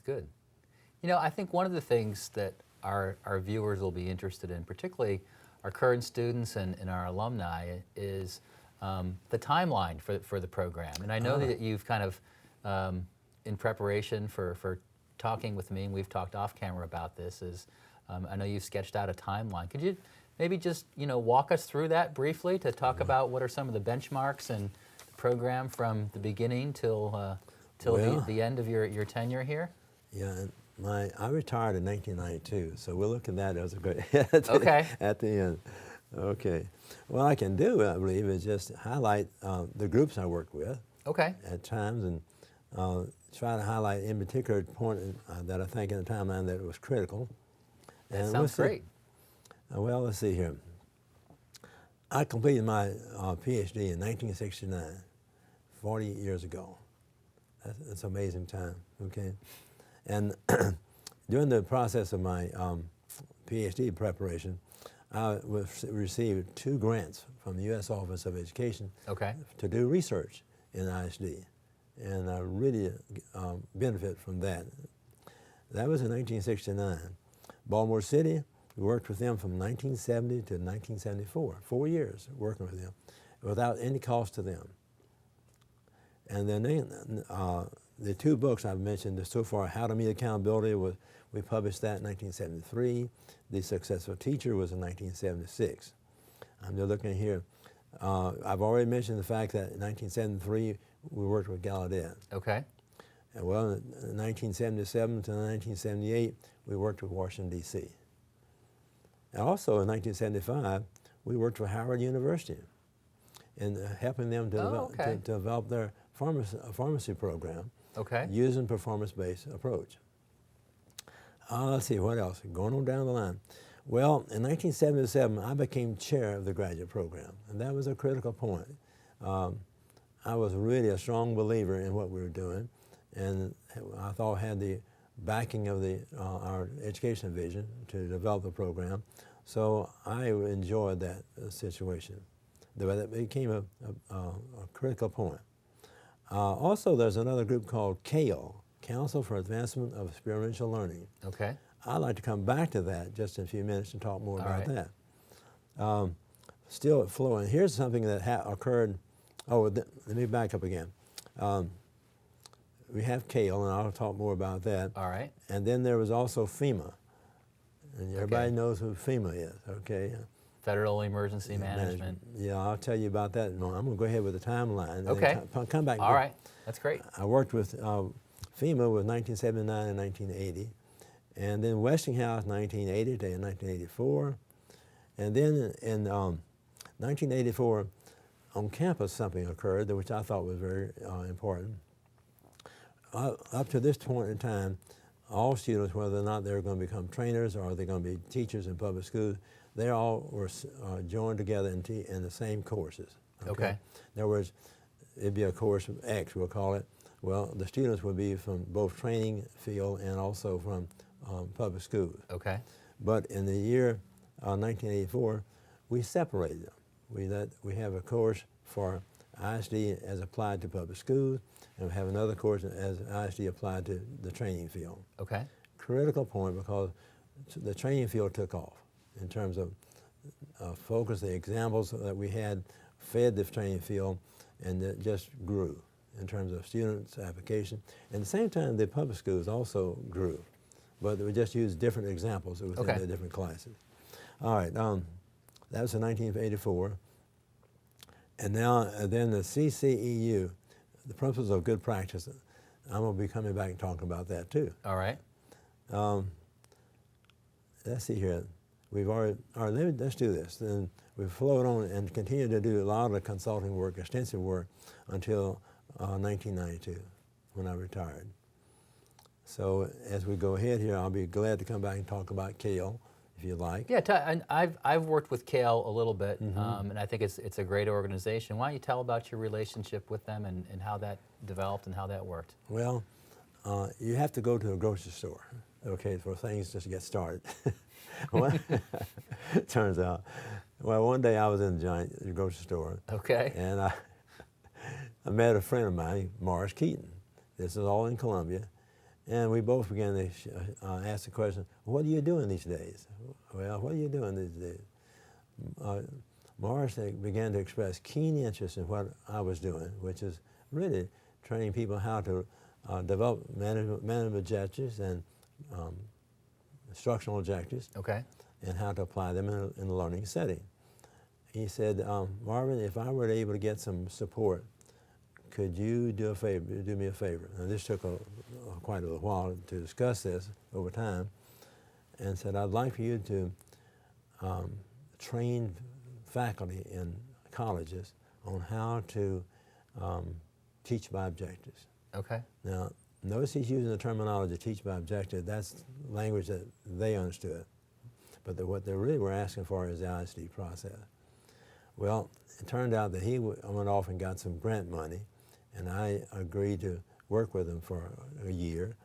good. You know, I think one of the things that our viewers will be interested in, particularly our current students and our alumni, is the timeline for the program. And I know that you've kind of, in preparation for talking with me, and we've talked off camera about this, I know you've sketched out a timeline. Could you maybe just, walk us through that briefly to talk about what are some of the benchmarks and the program from the beginning till the end of your tenure here? Yeah, I retired in 1992, so we'll look at that as a great at the end. Okay. What I can do, I believe, is just highlight the groups I worked with at times, and try to highlight in particular point that I think in the timeline that it was critical. That sounds great. Well, let's see here. I completed my PhD in 1969, 40 years ago. That's an amazing time, okay? And during the process of my PhD preparation, I received 2 grants from the U.S. Office of Education to do research in ISD. And I really benefit from that. That was in 1969. Baltimore City, we worked with them from 1970 to 1974, 4 years working with them, without any cost to them. And then the 2 books I've mentioned so far, How to Meet Accountability, we published that in 1973. The Successful Teacher was in 1976. I'm just looking here. I've already mentioned the fact that in 1973, we worked with Gallaudet. Okay. And well, in 1977 to 1978, we worked with Washington, D.C. And also in 1975, we worked with Howard University in helping them to develop their pharmacy program using performance-based approach. Let's see, what else? Going on down the line. Well, in 1977, I became chair of the graduate program, and that was a critical point. I was really a strong believer in what we were doing, and I thought had the backing of our education division to develop the program, so I enjoyed that situation. That became a critical point. Also, there's another group called Kale, Council for Advancement of Experiential Learning. Okay. I'd like to come back to that just in a few minutes and talk more about that. Still flowing. Here's something that occurred. Let me back up again. We have Kale, and I'll talk more about that. All right. And then there was also FEMA, and everybody knows who FEMA is, okay? Federal Emergency Management. Yeah, I'll tell you about that in a moment. I'm going to go ahead with the timeline. Okay. And then come back. All right. That's great. I worked with FEMA with 1979 and 1980, and then Westinghouse 1980 to 1984, and then in 1984 on campus something occurred which I thought was very important. Up to this point in time, all students, whether or not they're going to become trainers or they're going to be teachers in public schools, they all were joined together in the same courses. Okay. In other words, it'd be a course X, we'll call it. Well, the students would be from both training field and also from public schools. Okay. But in the year 1984, we separated them. We have a course for ISD as applied to public schools, and we have another course as ISD applied to the training field. Okay. Critical point, because the training field took off in terms of focus. The examples that we had fed the training field, and it just grew in terms of students' application. And at the same time, the public schools also grew, but we just used different examples within the different classes. All right, that was in 1984. And now, then the CCEU, the Principles of Good Practice, I'm going to be coming back and talking about that too. All right. Let's see here. We've already, let's do this. Then we've flowed on and continued to do a lot of consulting work, extensive work, until 1992, when I retired. So as we go ahead here, I'll be glad to come back and talk about Kale, if you like. Yeah, I've worked with Kale a little bit, and I think it's a great organization. Why don't you tell about your relationship with them and how that developed and how that worked? Well, you have to go to a grocery store, okay, for things just to get started. Turns out, well, one day I was in the giant grocery store. Okay. And I met a friend of mine, Morris Keaton. This is all in Columbia. And we both began to ask the question, what are you doing these days? Well, what are you doing these days? Morris began to express keen interest in what I was doing, which is really training people how to develop management objectives and instructional objectives, Okay. and how to apply them in a learning setting. He said, Marvin, if I were able to get some support, could you do me a favor? Now, this took quite a while to discuss this over time, and said, I'd like for you to train faculty in colleges on how to teach by objectives. Okay. Now, notice he's using the terminology teach by objective. That's language that they understood. But what they really were asking for is the ISD process. Well, it turned out that he went off and got some grant money, and I agreed to work with him for a year.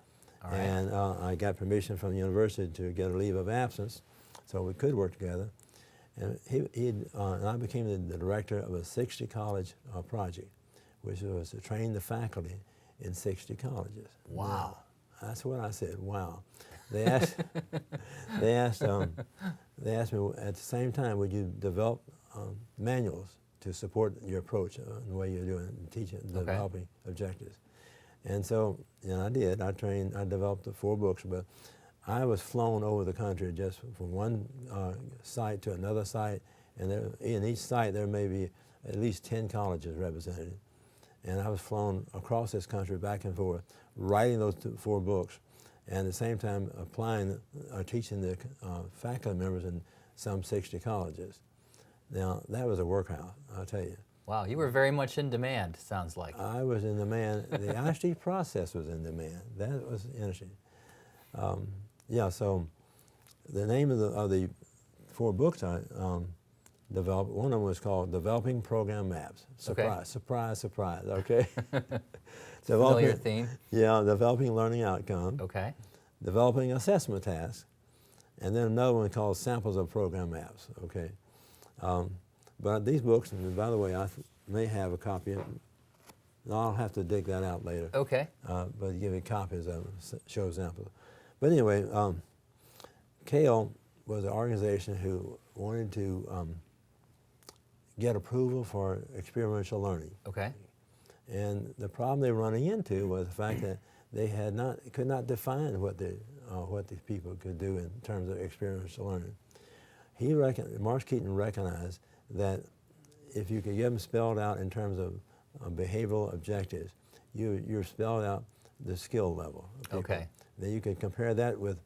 All right. And I got permission from the university to get a leave of absence so we could work together. And and I became the director of a 60 college project, which was to train the faculty in 60 colleges. Wow. Now, that's what I said, wow. They asked, they asked me at the same time, would you develop manuals to support your approach and the way you're doing teaching, developing objectives. And so, I did. I developed the 4 books, but I was flown over the country just from one site to another site, and in each site there may be at least 10 colleges represented. And I was flown across this country back and forth, writing those 4 books, and at the same time teaching the faculty members in some 60 colleges. Now, that was a workout, I'll tell you. Wow, you were very much in demand, sounds like. I was in demand. The ISD process was in demand. That was interesting. Yeah, so the name of the 4 books I developed, one of them was called Developing Program Maps. Surprise, Okay. surprise, surprise, okay? Familiar theme. Yeah, developing learning outcome, Okay. developing assessment tasks, and then another one called Samples of Program Maps, okay? But these books, and by the way, I may have a copy of them. I'll have to dig that out later. Okay. But give you copies of them, show examples. But anyway, Kale was an organization who wanted to get approval for experiential learning. Okay. And the problem they were running into was the fact that they could not define what these people could do in terms of experiential learning. Marsh Keaton recognized that if you could get them spelled out in terms of behavioral objectives, you're spelled out the skill level. Okay. Then you could compare that with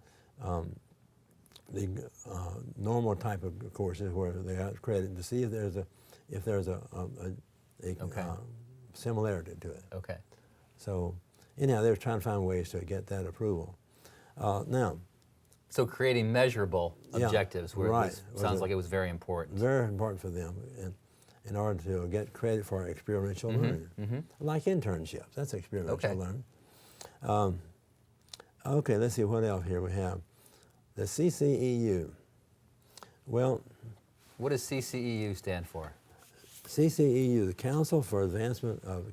the normal type of courses where they got credit to see if there's a similarity to it. Okay. So anyhow, they were trying to find ways to get that approval. Now. So creating measurable objectives sounds like it was very important. Very important for them in order to get credit for experiential learning. Like internships, that's experiential learning. Okay, let's see what else here we have. The CCEU. Well, what does CCEU stand for? CCEU, the Council for Advancement of,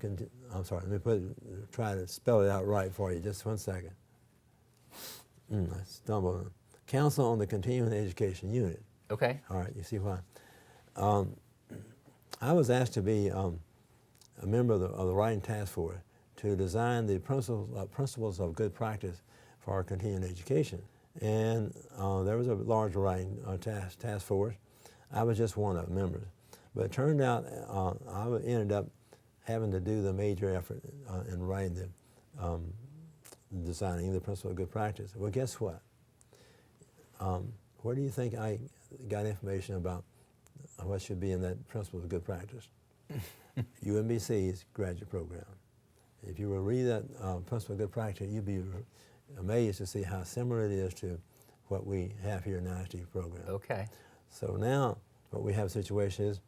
I'm sorry, let me try to spell it out right for you, just 1 second. I stumbled on it. Council on the Continuing Education Unit. Okay. All right, you see why. I was asked to be a member of the writing task force to design the principles of good practice for our continuing education. And there was a large writing task force. I was just one of the members. But it turned out I ended up having to do the major effort in writing designing the principle of good practice. Well, guess what? Where do you think I got information about what should be in that principle of good practice? UMBC's graduate program. If you will read that principle of good practice, you'd be amazed to see how similar it is to what we have here in the ISD program. Okay. So now what we have a situation is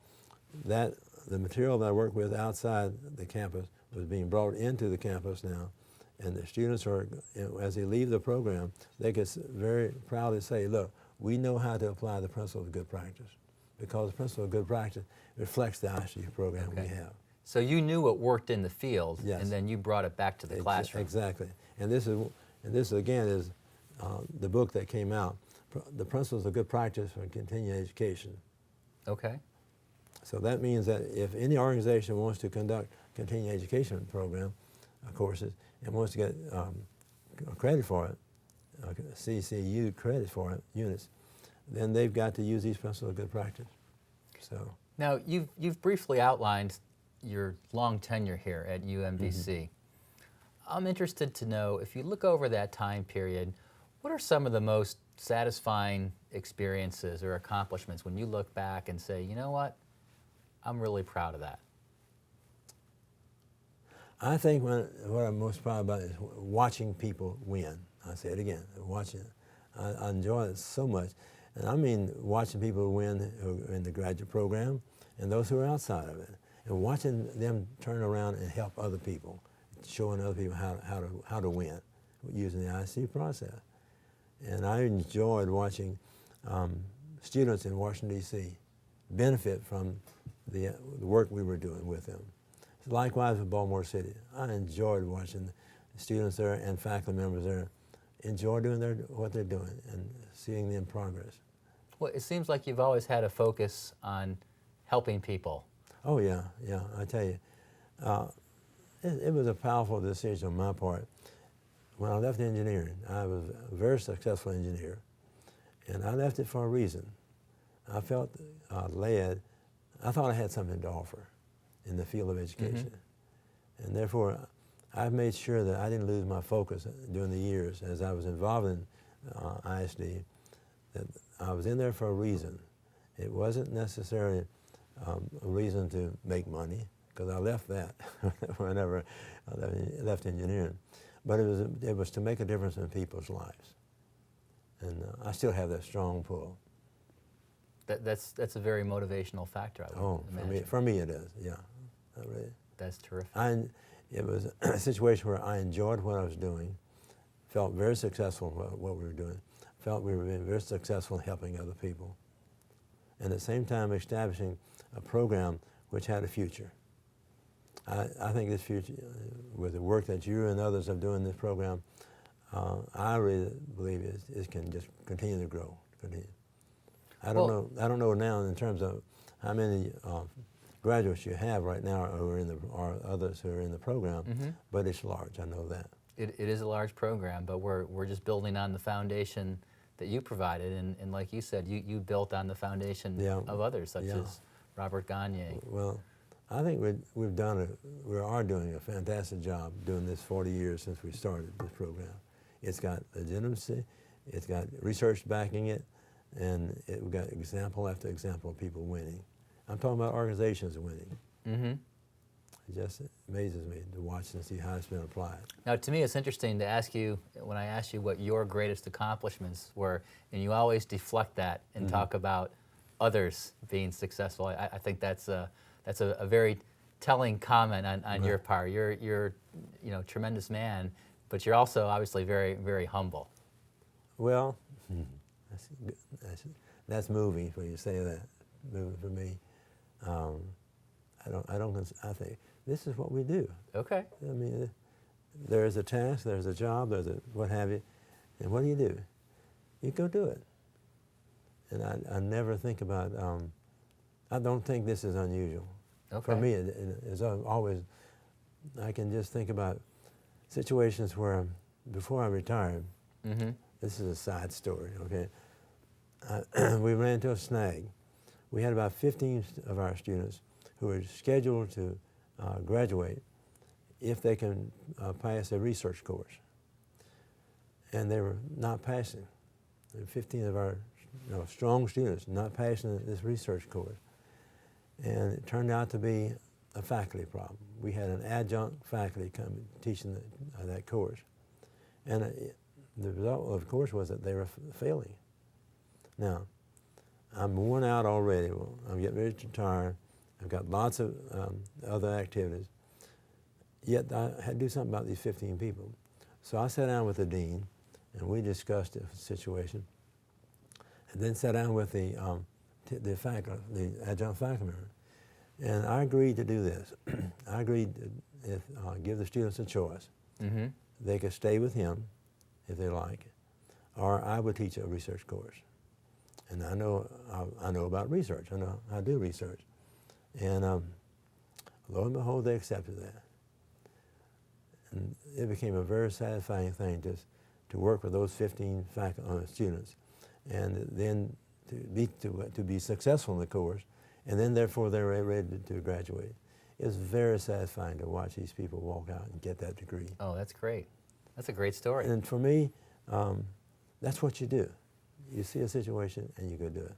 that the material that I work with outside the campus was being brought into the campus now, and the students are, as they leave the program, they could very proudly say, look, we know how to apply the principle of good practice, because the principle of good practice reflects the ISD program we have. So you knew what worked in the field, Yes. and then you brought it back to the classroom. Exactly. And this is, And this, again, is the book that came out, The Principles of Good Practice for Continuing Education. Okay. So that means that if any organization wants to conduct continuing education program courses and wants to get credit for it, CCU credit for it, units, then they've got to use these principles of good practice. So Now, you've briefly outlined your long tenure here at UMBC. I'm interested to know, if you look over that time period, what are some of the most satisfying experiences or accomplishments when you look back and say, you know what, I'm really proud of that? I think what I'm most proud about is watching people win. I say it again, watching. I enjoy it so much. And I mean watching people win who are in the graduate program and those who are outside of it. And watching them turn around and help other people, showing other people how to win using the ISD process. And I enjoyed watching students in Washington, D.C. benefit from the work we were doing with them. Likewise with Baltimore City. I enjoyed watching the students there and faculty members there enjoy doing what they're doing and seeing them progress. Well, it seems like you've always had a focus on helping people. Oh yeah, yeah, I tell you. It was a powerful decision on my part. When I left engineering, I was a very successful engineer, and I left it for a reason. I felt led, I thought I had something to offer in the field of education. And therefore, I've made sure that I didn't lose my focus during the years as I was involved in ISD, that I was in there for a reason. It wasn't necessarily a reason to make money, because I left that whenever I left engineering. But it was to make a difference in people's lives. And I still have that strong pull. That's a very motivational factor, I would imagine. For me it is, yeah. Really. That's terrific. It was a situation where I enjoyed what I was doing, felt very successful in what we were doing, felt we were being very successful in helping other people, and at the same time establishing a program which had a future. I think this future, with the work that you and others are doing in this program, I really believe it can just continue to grow. I don't know now in terms of how many graduates you have right now or others who are in the program, but it's large. I know that. It is a large program, but we're just building on the foundation that you provided, and like you said, you built on the foundation of others, such as Robert Gagne. Well, I think we are doing a fantastic job doing this 40 years since we started this program. It's got legitimacy, it's got research backing it, and we've got example after example of people winning. I'm talking about organizations winning. It just amazes me to watch and see how it's been applied. Now, to me, it's interesting to ask you, when I ask you what your greatest accomplishments were, and you always deflect that and talk about others being successful. I think that's a very telling comment on your part. You're tremendous man, but you're also obviously very, very humble. Well, that's moving for you to say that. Moving for me. I think this is what we do. Okay. I mean, there is a task, there's a job, there's a what have you, and what do? You go do it. And I never think about, I don't think this is unusual. Okay. For me, it's always, I can just think about situations where, before I retired, this is a side story, okay? We ran into a snag. We had about 15 of our students who were scheduled to graduate if they can pass a research course. And they were not passing. There were 15 of our strong students not passing this research course. And it turned out to be a faculty problem. We had an adjunct faculty come teaching that course. And the result, of course, was that they were failing. Now, I'm worn out already. Well, I'm getting ready to retire. I've got lots of other activities. Yet I had to do something about these 15 people. So I sat down with the dean, and we discussed the situation, and then sat down with the adjunct faculty member. And I agreed to do this. I agreed to give the students a choice. They could stay with him if they like, or I would teach a research course. And I know about research. I know how to do research. And lo and behold, they accepted that. And it became a very satisfying thing to work with those 15 students, and then to be successful in the course, and then therefore they were ready to graduate. It's very satisfying to watch these people walk out and get that degree. Oh, that's great. That's a great story. And for me, that's what you do. You see a situation and you go do it.